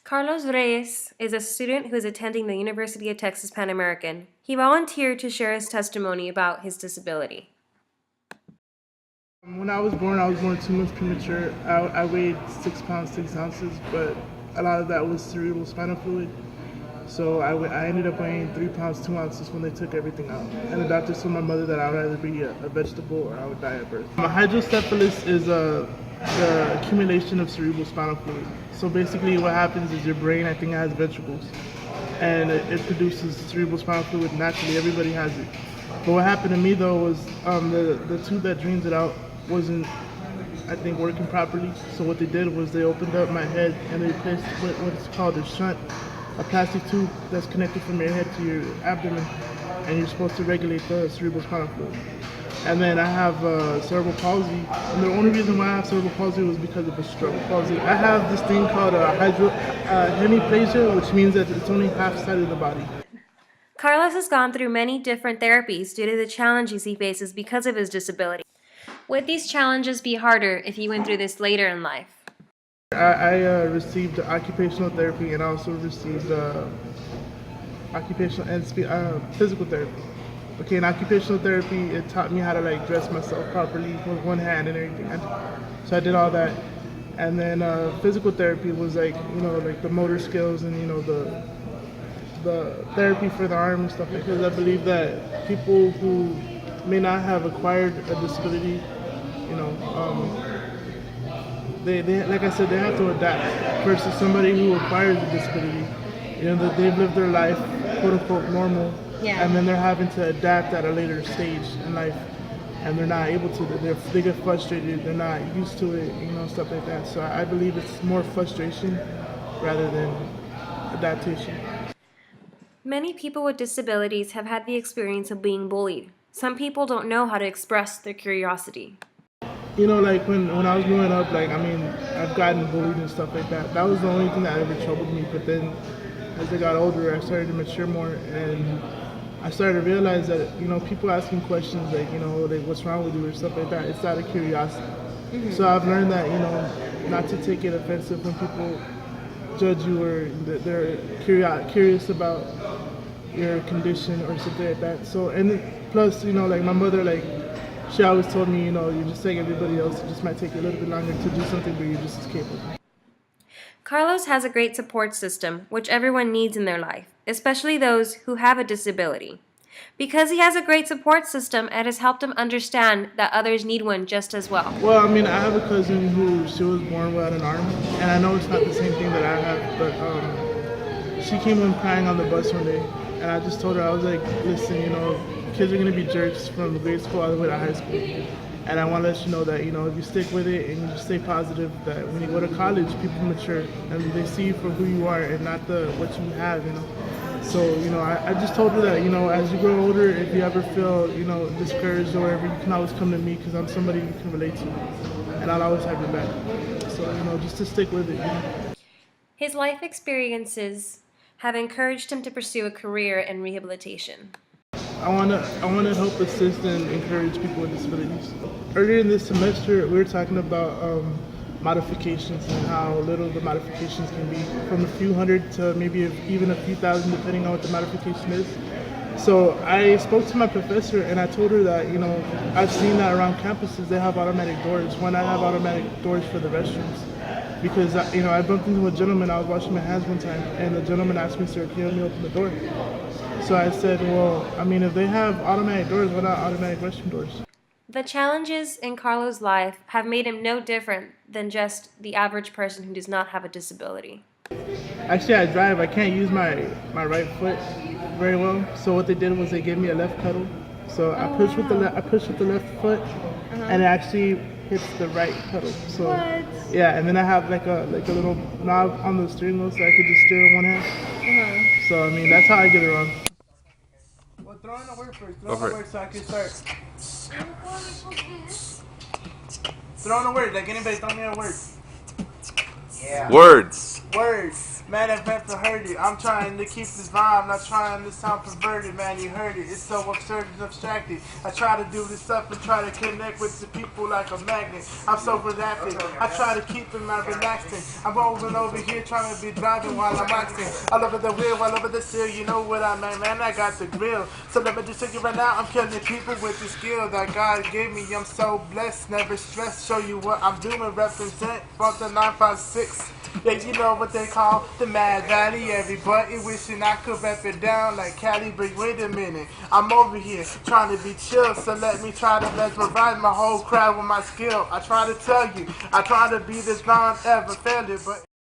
Carlos Reyes is a student who is attending the University of Texas Pan American. He volunteered to share his testimony about his disability. When I was born 2 months premature. I weighed 6 pounds 6 ounces, but a lot of that was cerebral spinal fluid. So I ended up weighing 3 pounds 2 ounces when they took everything out. And the doctor told my mother that I would either be a vegetable or I would die at birth. Hydrocephalus is the accumulation of cerebral spinal fluid. So basically what happens is your brain, I think, has ventricles. And it produces cerebral spinal fluid naturally. Everybody has it. But what happened to me though was the tube that drains it out wasn't, I think, working properly. So what they did was they opened up my head and they placed what is called a shunt, a plastic tube that's connected from your head to your abdomen, and you're supposed to regulate the cerebral spinal fluid. And then I have cerebral palsy, and the only reason why I have cerebral palsy was because of a stroke. I have this thing called hemiplasia, which means that it's only half side of the body. Carlos has gone through many different therapies due to the challenges he faces because of his disability. Would these challenges be harder if he went through this later in life? I received occupational therapy, and I also received occupational and physical therapy. Okay, in occupational therapy, it taught me how to dress myself properly with one hand and everything. So I did all that, and then physical therapy was the motor skills and the therapy for the arm and stuff, because I believe that people who may not have acquired a disability, they like I said, they have to adapt versus somebody who acquires a disability. That they've lived their life, quote unquote, normal, and then they're having to adapt at a later stage in life, and they're not able to. They get frustrated. They're not used to it, stuff like that. So I believe it's more frustration rather than adaptation. Many people with disabilities have had the experience of being bullied. Some people don't know how to express their curiosity. When I was growing up, I've gotten bullied and stuff like that. That was the only thing that ever troubled me. But then, as I got older, I started to mature more, and I started to realize that, people asking questions like what's wrong with you or stuff like that, it's out of curiosity. Mm-hmm. So I've learned that, not to take it offensive when people judge you or they're curious about your condition or something like that. So, and plus, my mother, she always told me, you're just like everybody else. It just might take you a little bit longer to do something, but you're just as capable. Carlos has a great support system, which everyone needs in their life, especially those who have a disability. Because he has a great support system, it has helped him understand that others need one just as well. Well, I have a cousin she was born without an arm, and I know it's not the same thing that I have, but she came in crying on the bus one day, and I just told her, I was like, listen, kids are going to be jerks from grade school all the way to high school. And I want to let you know that, if you stick with it and you just stay positive, that when you go to college, people mature and they see you for who you are and not what you have, So, I just told her that, as you grow older, if you ever feel, discouraged or whatever, you can always come to me because I'm somebody you can relate to. And I'll always have your back. So, just to stick with it. His life experiences have encouraged him to pursue a career in rehabilitation. I want to help assist and encourage people with disabilities. Earlier in this semester, we were talking about modifications and how little the modifications can be, from a few hundred to maybe even a few thousand, depending on what the modification is. So I spoke to my professor and I told her that, I've seen that around campuses they have automatic doors. Why not have automatic doors for the restrooms? Because, I bumped into a gentleman, I was washing my hands one time, and the gentleman asked me, sir, can you help me open the door? So I said, well, if they have automatic doors, why not automatic restroom doors? The challenges in Carlos' life have made him no different than just the average person who does not have a disability. Actually, I drive. I can't use my right foot very well. So what they did was they gave me a left pedal. So I push with the left foot, and it actually hits the right pedal. So yeah, and then I have like a little knob on the steering wheel, so I could just steer in one hand. So that's how I get around. Well, throw in a word first. Throw in a word so I can start. Throw in a word, like anybody throw me a word. Yeah. Words. Words, man, I've never heard it. I'm trying to keep this vibe, not trying to sound perverted, man, you heard it. It's so absurd and abstracted. I try to do this stuff and try to connect with the people like a magnet. I'm so adapted. I try to keep it, man, relaxing. I'm rolling over here trying to be driving while I'm waxing. All over the wheel, all over the seal, you know what I mean, man, I got the grill. So let me just tell you right now, I'm killing people with the skill that God gave me. I'm so blessed, never stressed. Show you what I'm doing, represent from the 956. Yeah, you know what they call the Mad Valley. Everybody wishing I could rap it down like Cali, but wait a minute. I'm over here trying to be chill, so let me try to mesmerize my whole crowd with my skill. I try to tell you, I try to be this non-ever failure, but